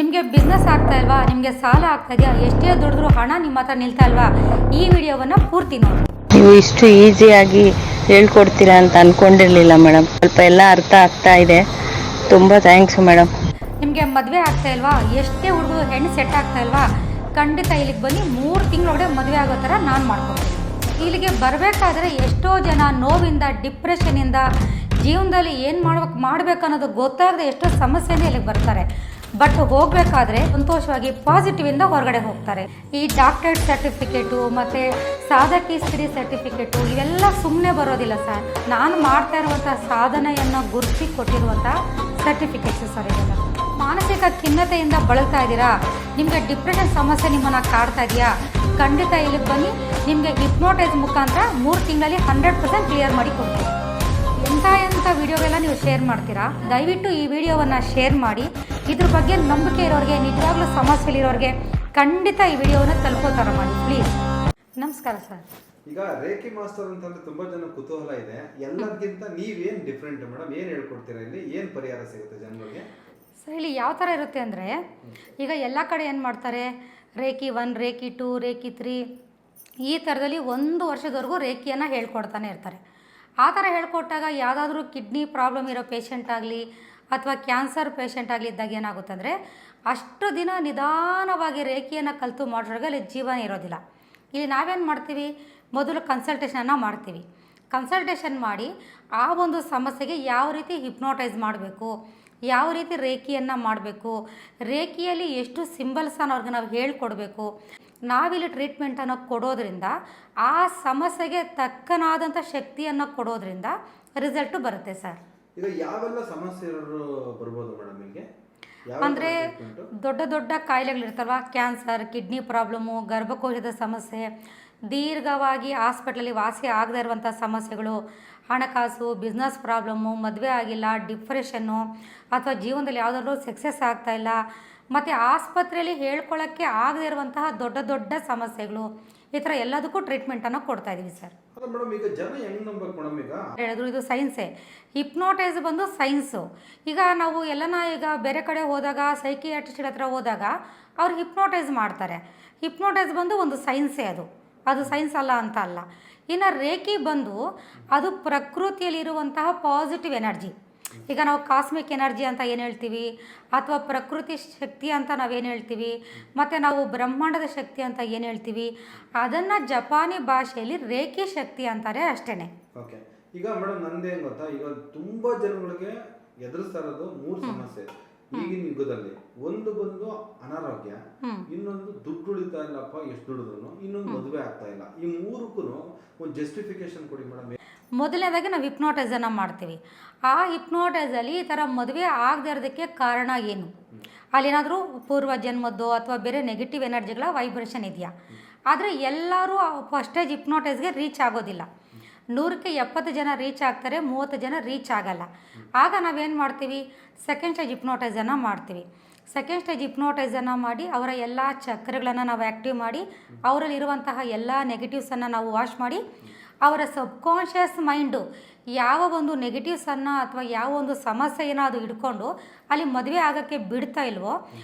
ನಿಮಗೆ ಬಿಸ್ನೆಸ್ ಆಗ್ತಾ ಇಲ್ವಾ, ನಿಮಗೆ ಸಾಲ ಆಗ್ತಾ ಇದೆಯಾ, ಎಷ್ಟೇ ದುಡಿದ್ರೂ ಹಣ ನಿಮ್ಮ ಹತ್ರ ನಿಲ್ತಾ ಇಲ್ವಾ, ಈ ವಿಡಿಯೋವನ್ನು ಪೂರ್ತಿ ನೋಡಿ. ನೀವು ಇಷ್ಟು ಈಸಿಯಾಗಿ ಹೇಳ್ಕೊಡ್ತೀರಾ ಅಂತ ಅಂದ್ಕೊಂಡಿರಲಿಲ್ಲ ಮೇಡಮ್. ಸ್ವಲ್ಪ ಎಲ್ಲ ಅರ್ಥ ಆಗ್ತಾ ಇದೆ. ತುಂಬ ಥ್ಯಾಂಕ್ಸ್ ಮೇಡಮ್. ನಿಮಗೆ ಮದುವೆ ಆಗ್ತಾ ಇಲ್ವಾ, ಎಷ್ಟೇ ಹುಡುಗರು ಹೆಣ್ಣು ಸೆಟ್ ಆಗ್ತಾ ಇಲ್ವಾ, ಖಂಡಿತ ಇಲ್ಲಿಗೆ ಬನ್ನಿ. 3 ತಿಂಗಳೊಳಗಡೆ ಮದುವೆ ಆಗೋ ಥರ ನಾನು ಮಾಡ್ಕೊಡ್ತೀನಿ. ಇಲ್ಲಿಗೆ ಬರಬೇಕಾದ್ರೆ ಎಷ್ಟೋ ಜನ ನೋವಿಂದ, ಡಿಪ್ರೆಷನಿಂದ, ಜೀವನದಲ್ಲಿ ಏನು ಮಾಡಬೇಕು ಅನ್ನೋದು ಗೊತ್ತಾಗದೆ ಎಷ್ಟೋ ಸಮಸ್ಯೆಯಿಂದ ಇಲ್ಲಿಗೆ ಬರ್ತಾರೆ. ಬಟ್ ಹೋಗಬೇಕಾದ್ರೆ ಸಂತೋಷವಾಗಿ ಪಾಸಿಟಿವಿಂದ ಹೊರಗಡೆ ಹೋಗ್ತಾರೆ. ಈ ಡಾಕ್ಟರೇಟ್ ಸರ್ಟಿಫಿಕೇಟು ಮತ್ತು ಸಾಧಕಿ ಸ್ತ್ರೀ ಸರ್ಟಿಫಿಕೇಟು ಇವೆಲ್ಲ ಸುಮ್ಮನೆ ಬರೋದಿಲ್ಲ ಸರ್. ನಾನು ಮಾಡ್ತಾ ಇರುವಂಥ ಸಾಧನೆಯನ್ನು ಗುರುತಿ ಕೊಟ್ಟಿರುವಂಥ ಸರ್ಟಿಫಿಕೇಟ್ಸು ಸರ್ ಇದೆಲ್ಲ. ಮಾನಸಿಕ ಖಿನ್ನತೆಯಿಂದ ಬಳಲ್ತಾ ಇದ್ದೀರಾ, ನಿಮಗೆ ಡಿಪ್ರೆಷನ್ ಸಮಸ್ಯೆ ನಿಮ್ಮನ್ನು ಕಾಡ್ತಾ ಇದೆಯಾ, ಖಂಡಿತ ಇಲ್ಲಿಗೆ ಬನ್ನಿ. ನಿಮಗೆ ಹಿಪ್ನೋಟೈಸ್ ಮುಖಾಂತರ 3 ತಿಂಗಳಲ್ಲಿ 100% ಕ್ಲಿಯರ್ ಮಾಡಿ ಕೊಡ್ತೀವಿ. ಎಂಥ ವಿಡಿಯೋಗೆಲ್ಲ ನೀವು ಶೇರ್ ಮಾಡ್ತೀರಾ, ದಯವಿಟ್ಟು ಈ ವಿಡಿಯೋವನ್ನು ಶೇರ್ ಮಾಡಿ. ಇದ್ರ ಬಗ್ಗೆ ನಂಬಿಕೆ ಇರೋರಿಗೆ, ನಿಜವಾಗ್ಲೂ ಸಮಸ್ಯೆಲಿರೋರಿಗೆ ಖಂಡಿತ ಈ ವಿಡಿಯೋವನ್ನು ತಲುಪೋ ಥರ ಮಾಡಿ ಪ್ಲೀಸ್. ನಮಸ್ಕಾರ ಸರ್. ಈಗ ರೇಖಿ ಮಾಸ್ಟರ್ ಅಂತಂದ್ರೆ ತುಂಬಾ ಜನ ಕುತೂಹಲ ಇದೆ. ಎಲ್ಲರಿಗಿಂತ ನೀವೇನು ಡಿಫ್ರೆಂಟ್ ಮೇಡಮ್? ಏನು ಹೇಳ್ಕೊಡ್ತೀರಾ ಇಲ್ಲಿ? ಏನು ಪರಿಹಾರ ಸಿಗುತ್ತೆ ಜನರಿಗೆ? ಸರ್, ಇಲ್ಲಿ ಯಾವ ಥರ ಇರುತ್ತೆ ಅಂದರೆ, ಈಗ ಎಲ್ಲ ಕಡೆ ಏನು ಮಾಡ್ತಾರೆ, ರೇಖಿ 1, ರೇಖಿ 2, ರೇಖಿ 3 ಈ ಥರದಲ್ಲಿ 1 ವರ್ಷದವರೆಗೂ ರೇಖಿಯನ್ನು ಹೇಳ್ಕೊಡ್ತಾನೆ ಇರ್ತಾರೆ. ಆ ಥರ ಹೇಳ್ಕೊಟ್ಟಾಗ ಯಾವುದಾದ್ರೂ ಕಿಡ್ನಿ ಪ್ರಾಬ್ಲಮ್ ಇರೋ ಪೇಷಂಟ್ ಆಗಲಿ ಅಥವಾ ಕ್ಯಾನ್ಸರ್ ಪೇಷಂಟ್ ಆಗಲಿ ಇದ್ದಾಗ ಏನಾಗುತ್ತೆ ಅಂದರೆ, ಅಷ್ಟು ದಿನ ನಿಧಾನವಾಗಿ ರೇಖಿಯನ್ನು ಕಲಿತು ಮಾಡೋದ್ರಾಗ ಅಲ್ಲಿ ಜೀವನ ಇರೋದಿಲ್ಲ. ಇಲ್ಲಿ ನಾವೇನು ಮಾಡ್ತೀವಿ, ಮೊದಲು ಕನ್ಸಲ್ಟೇಷನನ್ನು ಮಾಡ್ತೀವಿ. ಕನ್ಸಲ್ಟೇಷನ್ ಮಾಡಿ ಆ ಒಂದು ಸಮಸ್ಯೆಗೆ ಯಾವ ರೀತಿ ಹಿಪ್ನೋಟೈಸ್ ಮಾಡಬೇಕು, ಯಾವ ರೀತಿ ರೇಖಿಯನ್ನು ಮಾಡಬೇಕು, ರೇಖಿಯಲ್ಲಿ ಎಷ್ಟು ಸಿಂಬಲ್ಸನ್ನು ಅವ್ರಿಗೆ ನಾವು ಹೇಳ್ಕೊಡ್ಬೇಕು, ನಾವಿಲ್ಲಿ ಟ್ರೀಟ್ಮೆಂಟನ್ನು ಕೊಡೋದ್ರಿಂದ ಆ ಸಮಸ್ಯೆಗೆ ತಕ್ಕನಾದಂಥ ಶಕ್ತಿಯನ್ನು ಕೊಡೋದ್ರಿಂದ ರಿಸಲ್ಟು ಬರುತ್ತೆ ಸರ್. ಈಗ ಯಾವೆಲ್ಲ ಸಮಸ್ಯೆ ಬರ್ಬೋದು ಮೇಡಮ್ ನಿಮಗೆ? ಅಂದರೆ ದೊಡ್ಡ ಕಾಯಿಲೆಗಳಿರ್ತಲ್ವ, ಕ್ಯಾನ್ಸರ್, ಕಿಡ್ನಿ ಪ್ರಾಬ್ಲಮ್ಮು, ಗರ್ಭಕೋಶದ ಸಮಸ್ಯೆ, ದೀರ್ಘವಾಗಿ ಹಾಸ್ಪಿಟ್ಲಲ್ಲಿ ವಾಸಿ ಆಗದೇ ಇರುವಂಥ ಸಮಸ್ಯೆಗಳು, ಹಣಕಾಸು, ಬಿಸ್ನೆಸ್ ಪ್ರಾಬ್ಲಮ್ಮು, ಮದುವೆ ಆಗಿಲ್ಲ, ಡಿಪ್ರೆಷನ್ನು, ಅಥವಾ ಜೀವನದಲ್ಲಿ ಯಾವುದಾದ್ರೂ ಸಕ್ಸಸ್ ಆಗ್ತಾಯಿಲ್ಲ, ಮತ್ತು ಆಸ್ಪತ್ರೆಯಲ್ಲಿ ಹೇಳ್ಕೊಳ್ಳೋಕ್ಕೆ ಆಗದೇ ಇರುವಂತಹ ದೊಡ್ಡ ಸಮಸ್ಯೆಗಳು, ಈ ಥರ ಎಲ್ಲದಕ್ಕೂ ಟ್ರೀಟ್ಮೆಂಟನ್ನು ಕೊಡ್ತಾ ಇದ್ದೀವಿ ಸರ್. ಮೇಡಮ್ ಈಗ ಜನ ಹೆಂಗೆ ನಂಬಬೇಕು ಮೇಡಮ್? ಈಗ ಹೇಳಿದ್ರು ಇದು ಸೈನ್ಸೇ. ಹಿಪ್ನೋಟೈಸ್ ಬಂದು ಸೈನ್ಸು. ಈಗ ನಾವು ಈಗ ಬೇರೆ ಕಡೆ ಹೋದಾಗ, ಸೈಕಿಯಾಟ್ರಿಸ್ಟ್ ಹತ್ರ ಹೋದಾಗ ಅವ್ರು ಹಿಪ್ನೋಟೈಸ್ ಮಾಡ್ತಾರೆ. ಹಿಪ್ನೋಟೈಸ್ ಬಂದು ಒಂದು ಸೈನ್ಸೇ, ಅದು ಸೈನ್ಸ್ ಅಲ್ಲ ಅಂತ ಅಲ್ಲ. ಇನ್ನು ರೇಖಿ ಬಂದು ಅದು ಪ್ರಕೃತಿಯಲ್ಲಿರುವಂತಹ ಪಾಸಿಟಿವ್ ಎನರ್ಜಿ. ಈಗ ನಾವು ಕಾಸ್ಮಿಕ್ ಎನರ್ಜಿ ಅಂತ ಏನು ಹೇಳ್ತೀವಿ, ಅಥವಾ ಪ್ರಕೃತಿ ಶಕ್ತಿ ಅಂತ ನಾವೇನು ಹೇಳ್ತೀವಿ, ಮತ್ತು ನಾವು ಬ್ರಹ್ಮಾಂಡದ ಶಕ್ತಿ ಅಂತ ಏನು ಹೇಳ್ತೀವಿ, ಅದನ್ನು ಜಪಾನಿ ಭಾಷೆಯಲ್ಲಿ ರೇಖಿ ಶಕ್ತಿ ಅಂತಾರೆ ಅಷ್ಟೇ. ಓಕೆ. ಈಗ ಮೇಡಮ್ ನಂದೇನು ಗೊತ್ತಾ, ಈಗ ತುಂಬ ಜನಗಳಿಗೆ ಎದುರಿಸ್ತಾ ಇರೋದು 3 ಸಮಸ್ಯೆ ಈಗಿನ ಯುಗದಲ್ಲಿ. ಒಂದು ಬಂದು ಅನಾರೋಗ್ಯ, ಇನ್ನೊಂದು ದುಡ್ಡು ಉಳಿತಾ ಇಲ್ಲಪ್ಪ, ಎಷ್ಟು ದುಡಿದ್ರು, ಇನ್ನೊಂದು ಮದುವೆ ಆಗ್ತಾ ಇಲ್ಲ. ಈ 3ಕ್ಕೂ ಒಂದು ಜಸ್ಟಿಫಿಕೇಶನ್ ಕೊಡಿ ಮೇಡಮ್. ಮೊದಲನೇದಾಗಿ ನಾವು ಹಿಪ್ನೋಟೈಸನ್ನು ಮಾಡ್ತೀವಿ. ಆ ಹಿಪ್ನೋಟೈಸಲ್ಲಿ ಈ ಥರ ಮದುವೆ ಆಗದೇ ಇರೋದಕ್ಕೆ ಕಾರಣ ಏನು, ಅಲ್ಲೇನಾದರೂ ಪೂರ್ವ ಜನ್ಮದ್ದು ಅಥವಾ ಬೇರೆ ನೆಗೆಟಿವ್ ಎನರ್ಜಿಗಳ ವೈಬ್ರೇಷನ್ ಇದೆಯಾ. ಆದರೆ ಎಲ್ಲರೂ ಫಸ್ಟ್ ಸ್ಟೇಜ್ ಹಿಪ್ನೋಟೈಸ್ಗೆ ರೀಚ್ ಆಗೋದಿಲ್ಲ. 100ಕ್ಕೆ 70 ಜನ ರೀಚ್ ಆಗ್ತಾರೆ, 30 ಜನ ರೀಚ್ ಆಗಲ್ಲ. ಆಗ ನಾವೇನು ಮಾಡ್ತೀವಿ, ಸೆಕೆಂಡ್ ಸ್ಟೇಜ್ ಹಿಪ್ನೋಟೈಸನ್ನು ಮಾಡ್ತೀವಿ. ಸೆಕೆಂಡ್ ಸ್ಟೇಜ್ ಹಿಪ್ನೋಟೈಸನ್ನು ಮಾಡಿ ಅವರ ಎಲ್ಲ ಚಕ್ರಗಳನ್ನು ನಾವು ಆ್ಯಕ್ಟಿವ್ ಮಾಡಿ, ಅವರಲ್ಲಿರುವಂತಹ ಎಲ್ಲ ನೆಗೆಟಿವ್ಸನ್ನು ನಾವು ವಾಶ್ ಮಾಡಿ, ಅವರ ಸಬ್ಕಾನ್ಷಿಯಸ್ ಮೈಂಡು ಯಾವ ಒಂದು ನೆಗೆಟಿವ್ಸನ್ನು ಅಥವಾ ಯಾವ ಒಂದು ಸಮಸ್ಯೆಯನ್ನು ಅದು ಹಿಡ್ಕೊಂಡು ಅಲ್ಲಿ ಮದುವೆ ಆಗೋಕ್ಕೆ ಬಿಡ್ತಾ ಇಲ್ವೋ,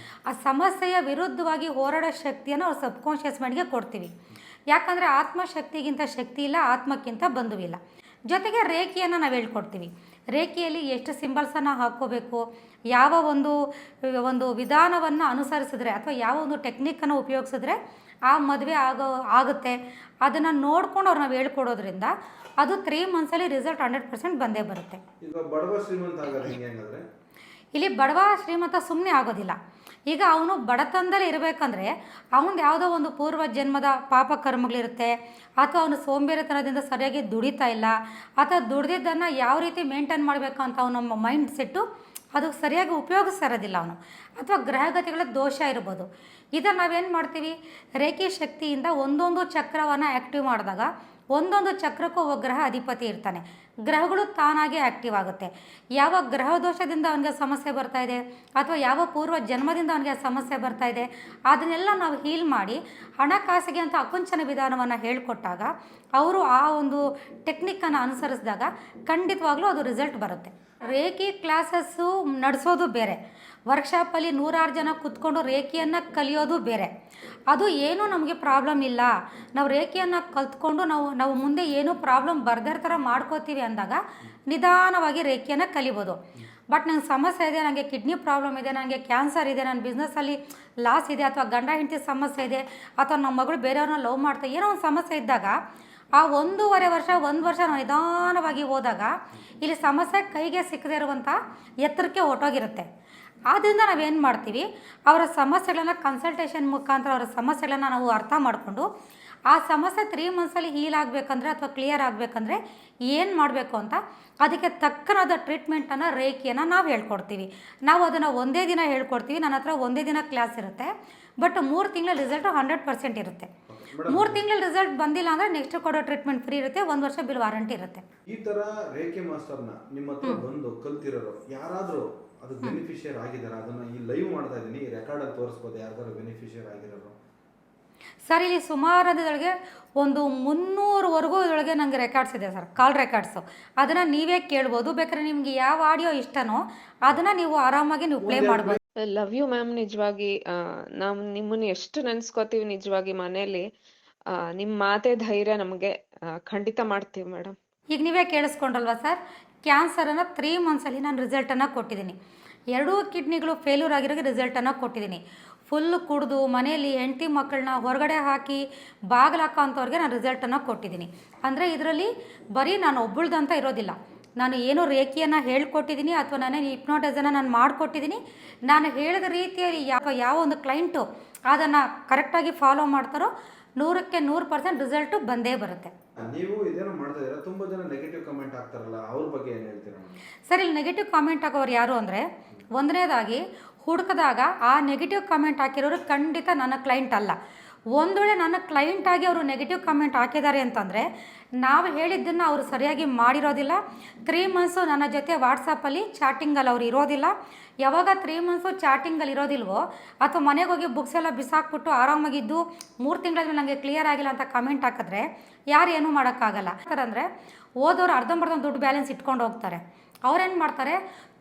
ಆ ಸಮಸ್ಯೆಯ ವಿರುದ್ಧವಾಗಿ ಹೋರಾಡೋ ಶಕ್ತಿಯನ್ನು ಅವ್ರ ಸಬ್ಕಾನ್ಷಿಯಸ್ ಮೈಂಡ್ಗೆ ಕೊಡ್ತೀವಿ. ಯಾಕಂದರೆ ಆತ್ಮಶಕ್ತಿಗಿಂತ ಶಕ್ತಿ ಇಲ್ಲ, ಆತ್ಮಕ್ಕಿಂತ ಬಂಧುವಿಲ್ಲ. ಜೊತೆಗೆ ರೇಖಿಯನ್ನು ನಾವು ಹೇಳ್ಕೊಡ್ತೀವಿ. ರೇಖಿಯಲ್ಲಿ ಎಷ್ಟು ಸಿಂಬಲ್ಸನ್ನು ಹಾಕ್ಕೋಬೇಕು, ಯಾವ ಒಂದು ವಿಧಾನವನ್ನು ಅನುಸರಿಸಿದ್ರೆ ಅಥವಾ ಯಾವ ಒಂದು ಟೆಕ್ನಿಕ್ಕನ್ನು ಉಪಯೋಗಿಸಿದ್ರೆ ಆ ಮದುವೆ ಆಗುತ್ತೆ, ಅದನ್ನು ನೋಡ್ಕೊಂಡು ಅವ್ರು ನಾವು ಹೇಳ್ಕೊಡೋದ್ರಿಂದ ಅದು 3 ಮಂತ್ಸಲ್ಲಿ ರಿಸಲ್ಟ್ 100% ಬಂದೇ ಬರುತ್ತೆ. ಈಗ ಬಡವ ಶ್ರೀಮಂತ ಆಗೋದು ಹೆಂಗೆ ಅಂದರೆ, ಇಲ್ಲಿ ಬಡವ ಶ್ರೀಮಂತ ಸುಮ್ಮನೆ ಆಗೋದಿಲ್ಲ. ಈಗ ಅವನು ಬಡತನದಲ್ಲಿ ಇರಬೇಕಂದ್ರೆ ಅವನದು ಯಾವುದೋ ಒಂದು ಪೂರ್ವ ಜನ್ಮದ ಪಾಪ ಕರ್ಮಗಳಿರುತ್ತೆ, ಅಥವಾ ಅವನು ಸೋಂಬೇರಿತನದಿಂದ ಸರಿಯಾಗಿ ದುಡಿತಾ ಇಲ್ಲ, ಅಥವಾ ದುಡ್ದಿದ್ದನ್ನು ಯಾವ ರೀತಿ ಮೇಂಟೈನ್ ಮಾಡಬೇಕು ಅಂತ ಅವನ ಮೈಂಡ್ ಸೆಟ್ಟು ಅದು ಸರಿಯಾಗಿ ಉಪಯೋಗಿಸ್ತಾ ಇರೋದಿಲ್ಲ ಅವನು, ಅಥವಾ ಗ್ರಹಗತಿಗಳ ದೋಷ ಇರ್ಬೋದು. ಇದನ್ನು ನಾವೇನು ಮಾಡ್ತೀವಿ, ರೇಖಿ ಶಕ್ತಿಯಿಂದ ಒಂದೊಂದು ಚಕ್ರವನ್ನು ಆ್ಯಕ್ಟಿವ್ ಮಾಡಿದಾಗ ಒಂದೊಂದು ಚಕ್ರಕ್ಕೂ ಒಬ್ಬ ಗ್ರಹ ಅಧಿಪತಿ ಇರ್ತಾನೆ. ಗ್ರಹಗಳು ತಾನಾಗೇ ಆ್ಯಕ್ಟಿವ್ ಆಗುತ್ತೆ. ಯಾವ ಗ್ರಹ ದೋಷದಿಂದ ಅವನಿಗೆ ಸಮಸ್ಯೆ ಬರ್ತಾ ಇದೆ, ಅಥವಾ ಯಾವ ಪೂರ್ವ ಜನ್ಮದಿಂದ ಅವನಿಗೆ ಸಮಸ್ಯೆ ಬರ್ತಾ ಇದೆ, ಅದನ್ನೆಲ್ಲ ನಾವು ಹೀಲ್ ಮಾಡಿ ಹಣಕಾಸಿಗೆ ಅಂತ ಅಕುಂಚನ ವಿಧಾನವನ್ನು ಹೇಳಿಕೊಟ್ಟಾಗ, ಅವರು ಆ ಒಂದು ಟೆಕ್ನಿಕ್ಕನ್ನು ಅನುಸರಿಸಿದಾಗ ಖಂಡಿತವಾಗ್ಲೂ ಅದು ರಿಸಲ್ಟ್ ಬರುತ್ತೆ. ರೇಖಿ ಕ್ಲಾಸಸ್ಸು ನಡೆಸೋದು ಬೇರೆ, ವರ್ಕ್ಶಾಪಲ್ಲಿ 100 ಜನ ಕೂತ್ಕೊಂಡು ರೇಖೆಯನ್ನು ಕಲಿಯೋದು ಬೇರೆ. ಅದು ಏನೂ ನಮಗೆ ಪ್ರಾಬ್ಲಮ್ ಇಲ್ಲ, ನಾವು ರೇಖೆಯನ್ನು ಕಲ್ತ್ಕೊಂಡು ನಾವು ಮುಂದೆ ಏನೂ ಪ್ರಾಬ್ಲಮ್ ಬರ್ದೇ ಥರ ಮಾಡ್ಕೋತೀವಿ ಅಂದಾಗ ನಿಧಾನವಾಗಿ ರೇಖೆಯನ್ನು ಕಲಿಬೋದು. ಬಟ್ ನಂಗೆ ಸಮಸ್ಯೆ ಇದೆ, ನನಗೆ ಕಿಡ್ನಿ ಪ್ರಾಬ್ಲಮ್ ಇದೆ, ನನಗೆ ಕ್ಯಾನ್ಸರ್ ಇದೆ, ನನ್ನ ಬಿಸ್ನೆಸ್ಸಲ್ಲಿ ಲಾಸ್ ಇದೆ, ಅಥವಾ ಗಂಡ ಹೆಂಡತಿ ಸಮಸ್ಯೆ ಇದೆ, ಅಥವಾ ನಮ್ಮ ಮಗಳು ಬೇರೆಯವ್ರನ್ನ ಲವ್ ಮಾಡ್ತಾ ಏನೋ ಒಂದು ಸಮಸ್ಯೆ ಇದ್ದಾಗ ಆ 1.5 ವರ್ಷ 1 ವರ್ಷ ನಾವು ನಿಧಾನವಾಗಿ ಹೋದಾಗ ಇಲ್ಲಿ ಸಮಸ್ಯೆ ಕೈಗೆ ಸಿಕ್ಕದೇ ಇರುವಂಥ ಎತ್ತರಕ್ಕೆ ಹೊರಟೋಗಿರುತ್ತೆ. ಆದ್ದರಿಂದ ನಾವೇನು ಮಾಡ್ತೀವಿ, ಅವರ ಸಮಸ್ಯೆಗಳನ್ನು ಕನ್ಸಲ್ಟೇಷನ್ ಮುಖಾಂತರ ಅವರ ಸಮಸ್ಯೆಗಳನ್ನು ನಾವು ಅರ್ಥ ಮಾಡಿಕೊಂಡು ಆ ಸಮಸ್ಯೆ 3 ಮಂತ್ಸಲ್ಲಿ ಹೀಲ್ ಆಗಬೇಕಂದ್ರೆ ಅಥವಾ ಕ್ಲಿಯರ್ ಆಗಬೇಕಂದ್ರೆ ಏನು ಮಾಡಬೇಕು ಅಂತ ಅದಕ್ಕೆ ತಕ್ಕನಾದ ಟ್ರೀಟ್ಮೆಂಟನ್ನು ರೇಖೆಯನ್ನು ನಾವು ಹೇಳ್ಕೊಡ್ತೀವಿ. ನಾವು ಅದನ್ನು ಒಂದೇ ದಿನ ಹೇಳ್ಕೊಡ್ತೀವಿ. ನನ್ನ ಹತ್ರ ಒಂದೇ ದಿನ ಕ್ಲಾಸ್ ಇರುತ್ತೆ. ಬಟ್ 3 ತಿಂಗಳ ರಿಸಲ್ಟು 100% ಇರುತ್ತೆ. 3 ತಿಂಗಳ ರಿಸಲ್ಟ್ ಬಂದಿಲ್ಲ ಅಂದರೆ ನೆಕ್ಸ್ಟ್ ಕೊಡೋ ಟ್ರೀಟ್ಮೆಂಟ್ ಫ್ರೀ ಇರುತ್ತೆ, 1 ವರ್ಷ ಬಿಲ್ ವಾರಂಟಿ ಇರುತ್ತೆ. ಈ ತರ ರೇಖೆ ಮಾಸ್ಟರ್ನ ನಿಮ್ಮ ಹತ್ರ ಬಂದು ಕಲ್ತಿರೋರು ಯಾರಾದರೂ ಅದು ಬೆನಿಫಿಷಿಯರ್ ಆಗಿದ್ದಾರೆ? ಅದನ್ನ ಈ ಲೈವ್ ಮಾಡ್ತಾ ಇದ್ದೀನಿ, ಈ ರೆಕಾರ್ಡಲ್ಲಿ ತೋರಿಸ್ಬೋದು ಯಾರ್ದಾರು ಬೆನಿಫಿಷಿಯರ್ ಆಗಿರೋರು? ಸರ್, ಇಲ್ಲಿ ಸುಮಾರು ಅದರೊಳಗೆ ಒಂದು 300ವರೆಗೂ ಇದರೊಳಗೆ ನನಗೆ ರೆಕಾರ್ಡ್ಸ್ ಇದೆ ಸರ್, ಕಾಲ್ ರೆಕಾರ್ಡ್ಸು. ಅದನ್ನು ನೀವೇ ಕೇಳ್ಬೋದು. ಬೇಕಾದ್ರೆ ನಿಮ್ಗೆ ಯಾವ ಆಡಿಯೋ ಇಷ್ಟನೋ ಅದನ್ನು ನೀವು ಆರಾಮಾಗಿ ನೀವು ಪ್ಲೇ ಮಾಡ್ಬೋದು. Love you ma'am. ನಿಜವಾಗಿ ನಾವು ನಿಮ್ಮನ್ನ ಎಷ್ಟು ನೆನ್ಸ್ಕೋತೀವಿ ನಿಜವಾಗಿ ಮನೇಲಿ. ನಿಮ್ಮ ಮಾತೆ ಧೈರ್ಯ ನಮಗೆ ಖಂಡಿತ ಮಾಡ್ತೀವಿ ಮೇಡಮ್. ಈಗ ನೀವೇ ಕೇಳಿಸ್ಕೊಂಡ್ರಲ್ವ ಸರ್, ಕ್ಯಾನ್ಸರನ್ನು 3 ಮಂತ್ಸಲ್ಲಿ ನಾನು ರಿಸಲ್ಟನ್ನು ಕೊಟ್ಟಿದ್ದೀನಿ. 2 ಕಿಡ್ನಿಗಳು ಫೇಲ್ಯೂರ್ ಆಗಿರೋಕ್ಕೆ ರಿಸಲ್ಟನ್ನು ಕೊಟ್ಟಿದ್ದೀನಿ. ಫುಲ್ಲು ಕುಡಿದು ಮನೆಯಲ್ಲಿ ಹೆಂಡತಿ ಮಕ್ಕಳನ್ನ ಹೊರಗಡೆ ಹಾಕಿ ಬಾಗಿಲು ಹಾಕೋಂಥವ್ರಿಗೆ ನಾನು ರಿಸಲ್ಟನ್ನು ಕೊಟ್ಟಿದ್ದೀನಿ. ಅಂದರೆ ಇದರಲ್ಲಿ ಬರೀ ನಾನು ಒಬ್ಬಳ್ದಂತ ಇರೋದಿಲ್ಲ. ನಾನು ಏನೋ ರೇಖೆಯನ್ನು ಹೇಳ್ಕೊಟ್ಟಿದ್ದೀನಿ ಅಥವಾ ನಾನೇ ಹಿಪ್ನೋಟೈಸನ್ನು ನಾನು ಮಾಡಿಕೊಟ್ಟಿದ್ದೀನಿ. ನಾನು ಹೇಳಿದ ರೀತಿಯಲ್ಲಿ ಯಾವ ಒಂದು ಕ್ಲೈಂಟು ಅದನ್ನು ಕರೆಕ್ಟಾಗಿ ಫಾಲೋ ಮಾಡ್ತಾರೋ 100ಕ್ಕೆ 100% ರಿಸಲ್ಟು ಬಂದೇ ಬರುತ್ತೆ. ನೀವು ಇದೇನೋ ಮಾಡ್ತಾ ಇದ್ದೀರಾ, ತುಂಬ ಜನ ನೆಗೆಟಿವ್ ಕಮೆಂಟ್ ಆಗ್ತಾರಲ್ಲ, ಅವ್ರ ಬಗ್ಗೆ ಏನು ಹೇಳ್ತೀರಾ? ಸರ್, ಇಲ್ಲಿ ನೆಗೆಟಿವ್ ಕಾಮೆಂಟ್ ಹಾಕೋರು ಯಾರು ಅಂದರೆ, ಒಂದನೇದಾಗಿ ಹುಡುಕಿದಾಗ ಆ ನೆಗೆಟಿವ್ ಕಮೆಂಟ್ ಹಾಕಿರೋರು ಖಂಡಿತ ನನ್ನ ಕ್ಲೈಂಟ್ ಅಲ್ಲ. ಒಂದು ವೇಳೆ ನನ್ನ ಕ್ಲೈಂಟ್ ಆಗಿ ಅವರು ನೆಗೆಟಿವ್ ಕಮೆಂಟ್ ಹಾಕಿದ್ದಾರೆ ಅಂತಂದರೆ ನಾವು ಹೇಳಿದ್ದನ್ನು ಅವರು ಸರಿಯಾಗಿ ಮಾಡಿರೋದಿಲ್ಲ. 3 ಮಂತ್ಸು ನನ್ನ ಜೊತೆ ವಾಟ್ಸಪ್ಪಲ್ಲಿ ಚಾಟಿಂಗಲ್ಲಿ ಅವ್ರು ಇರೋದಿಲ್ಲ. ಯಾವಾಗ 3 ಮಂತ್ಸು ಚಾಟಿಂಗಲ್ಲಿ ಇರೋದಿಲ್ವೋ ಅಥವಾ ಮನೆಗೆ ಹೋಗಿ ಬುಕ್ಸ್ ಎಲ್ಲ ಬಿಸಾಕ್ಬಿಟ್ಟು ಆರಾಮಾಗಿದ್ದು 3 ತಿಂಗಳಲ್ಲಿ ನನಗೆ ಕ್ಲಿಯರ್ ಆಗಿಲ್ಲ ಅಂತ ಕಮೆಂಟ್ ಹಾಕಿದ್ರೆ ಯಾರು ಏನೂ ಮಾಡೋಕ್ಕಾಗಲ್ಲ. ಅಂದರೆ ಓದೋರು ಅರ್ಧಂಬರ್ಧ ದುಡ್ಡು ಬ್ಯಾಲೆನ್ಸ್ ಇಟ್ಕೊಂಡು ಹೋಗ್ತಾರೆ. ಅವ್ರೇನು ಮಾಡ್ತಾರೆ,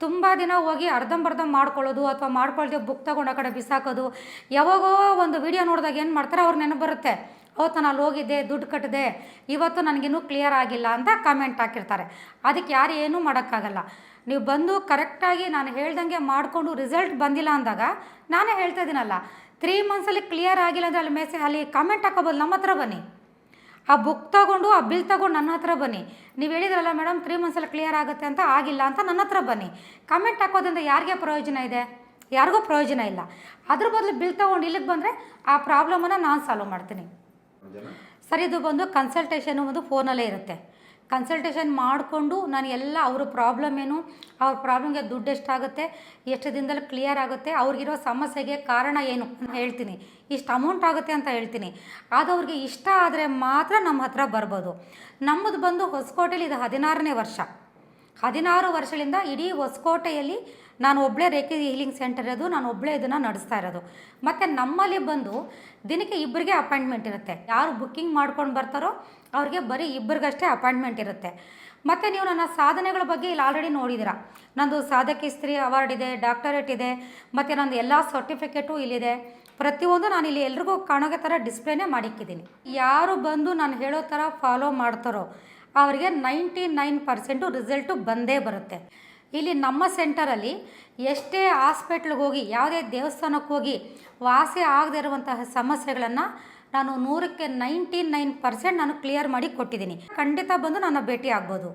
ತುಂಬ ದಿನ ಹೋಗಿ ಅರ್ಧಂಬರ್ಧ ಮಾಡ್ಕೊಳ್ಳೋದು ಅಥವಾ ಮಾಡ್ಕೊಳ್ದೆ ಬುಕ್ ತೊಗೊಂಡು ಆ ಕಡೆ ಬಿಸಾಕೋದು. ಯಾವಾಗೋ ಒಂದು ವಿಡಿಯೋ ನೋಡಿದಾಗ ಏನು ಮಾಡ್ತಾರೆ, ಅವ್ರು ನೆನಪು ಬರುತ್ತೆ, ಅವತ್ತು ನಾನು ಅಲ್ಲಿ ಹೋಗಿದ್ದೆ, ದುಡ್ಡು ಕಟ್ಟಿದೆ, ಇವತ್ತು ನನಗಿನ್ನೂ ಕ್ಲಿಯರ್ ಆಗಿಲ್ಲ ಅಂತ ಕಮೆಂಟ್ ಹಾಕಿರ್ತಾರೆ. ಅದಕ್ಕೆ ಯಾರು ಏನೂ ಮಾಡೋಕ್ಕಾಗಲ್ಲ. ನೀವು ಬಂದು ಕರೆಕ್ಟಾಗಿ ನಾನು ಹೇಳ್ದಂಗೆ ಮಾಡಿಕೊಂಡು ರಿಸಲ್ಟ್ ಬಂದಿಲ್ಲ ಅಂದಾಗ ನಾನೇ ಹೇಳ್ತಾ ಇದ್ದೀನಲ್ಲ, 3 ಮಂತ್ಸಲ್ಲಿ ಕ್ಲಿಯರ್ ಆಗಿಲ್ಲ ಅಂದರೆ ಅಲ್ಲಿ ಕಮೆಂಟ್ ಹಾಕೋಬೋದು, ನಮ್ಮ ಹತ್ರ ಬನ್ನಿ. ಆ ಬುಕ್ ತೊಗೊಂಡು ಆ ಬಿಲ್ ತೊಗೊಂಡು ನನ್ನ ಹತ್ರ ಬನ್ನಿ. ನೀವು ಹೇಳಿದ್ರಲ್ಲ ಮೇಡಮ್ 3 ಮಂತ್ಸಲ್ಲಿ ಕ್ಲಿಯರ್ ಆಗುತ್ತೆ ಅಂತ, ಆಗಿಲ್ಲ ಅಂತ ನನ್ನ ಹತ್ರ ಬನ್ನಿ. ಕಮೆಂಟ್ ಹಾಕೋದ್ರಿಂದ ಯಾರಿಗೆ ಪ್ರಯೋಜನ ಇದೆ? ಯಾರಿಗೂ ಪ್ರಯೋಜನ ಇಲ್ಲ. ಅದ್ರ ಬದಲು ಬಿಲ್ ತೊಗೊಂಡು ಇಲ್ಲಿಗೆ ಬಂದರೆ ಆ ಪ್ರಾಬ್ಲಮನ್ನು ನಾನು ಸಾಲ್ವ್ ಮಾಡ್ತೀನಿ. ಸರ್, ಇದು ಬಂದು ಕನ್ಸಲ್ಟೇಷನು ಒಂದು ಫೋನಲ್ಲೇ ಇರುತ್ತೆ. ಕನ್ಸಲ್ಟೇಷನ್ ಮಾಡಿಕೊಂಡು ನಾನು ಎಲ್ಲ ಅವ್ರ ಪ್ರಾಬ್ಲಮ್ ಏನು, ಅವ್ರ ಪ್ರಾಬ್ಲಮ್ಗೆ ದುಡ್ಡು ಎಷ್ಟಾಗುತ್ತೆ, ಎಷ್ಟು ದಿನದಲ್ಲಿ ಕ್ಲಿಯರ್ ಆಗುತ್ತೆ, ಅವ್ರಿಗಿರೋ ಸಮಸ್ಯೆಗೆ ಕಾರಣ ಏನು ಅಂತ ಹೇಳ್ತೀನಿ. ಇಷ್ಟು ಅಮೌಂಟ್ ಆಗುತ್ತೆ ಅಂತ ಹೇಳ್ತೀನಿ. ಅದು ಅವ್ರಿಗೆ ಇಷ್ಟ ಆದರೆ ಮಾತ್ರ ನಮ್ಮ ಹತ್ರ ಬರ್ಬೋದು. ನಮ್ಮದು ಬಂದು ಹೊಸಕೋಟೆಯಲ್ಲಿ ಇದು 16ನೇ ವರ್ಷ. 16 ವರ್ಷಗಳಿಂದ ಇಡೀ ಹೊಸಕೋಟೆಯಲ್ಲಿ ನಾನು ಒಬ್ಬಳೇ ರೇಖೆ ಹೀಲಿಂಗ್ ಸೆಂಟರ್ ಇರೋದು, ನಾನು ಒಬ್ಬಳೇ ಇದನ್ನು ನಡೆಸ್ತಾ ಇರೋದು. ಮತ್ತು ನಮ್ಮಲ್ಲಿ ಬಂದು ದಿನಕ್ಕೆ 2ಗೆ ಅಪಾಯಿಂಟ್ಮೆಂಟ್ ಇರುತ್ತೆ. ಯಾರು ಬುಕ್ಕಿಂಗ್ ಮಾಡ್ಕೊಂಡು ಬರ್ತಾರೋ ಅವ್ರಿಗೆ ಬರೀ 2ಗಷ್ಟೇ ಅಪಾಯಿಂಟ್ಮೆಂಟ್ ಇರುತ್ತೆ. ಮತ್ತು ನೀವು ನನ್ನ ಸಾಧನೆಗಳ ಬಗ್ಗೆ ಇಲ್ಲಿ ಆಲ್ರೆಡಿ ನೋಡಿದ್ದೀರಾ. ನಂದು ಸಾಧಕಿ ಸ್ತ್ರೀ ಅವಾರ್ಡ್ ಇದೆ, ಡಾಕ್ಟರೇಟ್ ಇದೆ, ಮತ್ತು ನಂದು ಎಲ್ಲ ಸರ್ಟಿಫಿಕೇಟು ಇಲ್ಲಿದೆ. ಪ್ರತಿಯೊಂದು ನಾನು ಇಲ್ಲಿ ಎಲ್ರಿಗೂ ಕಾಣೋಗೆ ಥರ ಡಿಸ್ಪ್ಲೇನೇ ಮಾಡಿಕ್ಕಿದ್ದೀನಿ. ಯಾರು ಬಂದು ನಾನು ಹೇಳೋ ಥರ ಫಾಲೋ ಮಾಡ್ತಾರೋ ಅವರಿಗೆ 99% ರಿಸಲ್ಟು ಬಂದೇ ಬರುತ್ತೆ. ಇಲ್ಲಿ ನಮ್ಮ ಸೆಂಟರಲ್ಲಿ ಎಷ್ಟೇ ಹಾಸ್ಪಿಟ್ಲಿಗೆ ಹೋಗಿ ಯಾವುದೇ ದೇವಸ್ಥಾನಕ್ಕೆ ಹೋಗಿ ವಾಸಿ ಆಗದೇ ಇರುವಂತಹ ಸಮಸ್ಯೆಗಳನ್ನು ನಾನು 100ಕ್ಕೆ 99% ನಾನು ಕ್ಲಿಯರ್ ಮಾಡಿ ಕೊಟ್ಟಿದ್ದೀನಿ. ಖಂಡಿತ ಬಂದು ನನ್ನ ಭೇಟಿ ಆಗ್ಬೋದು.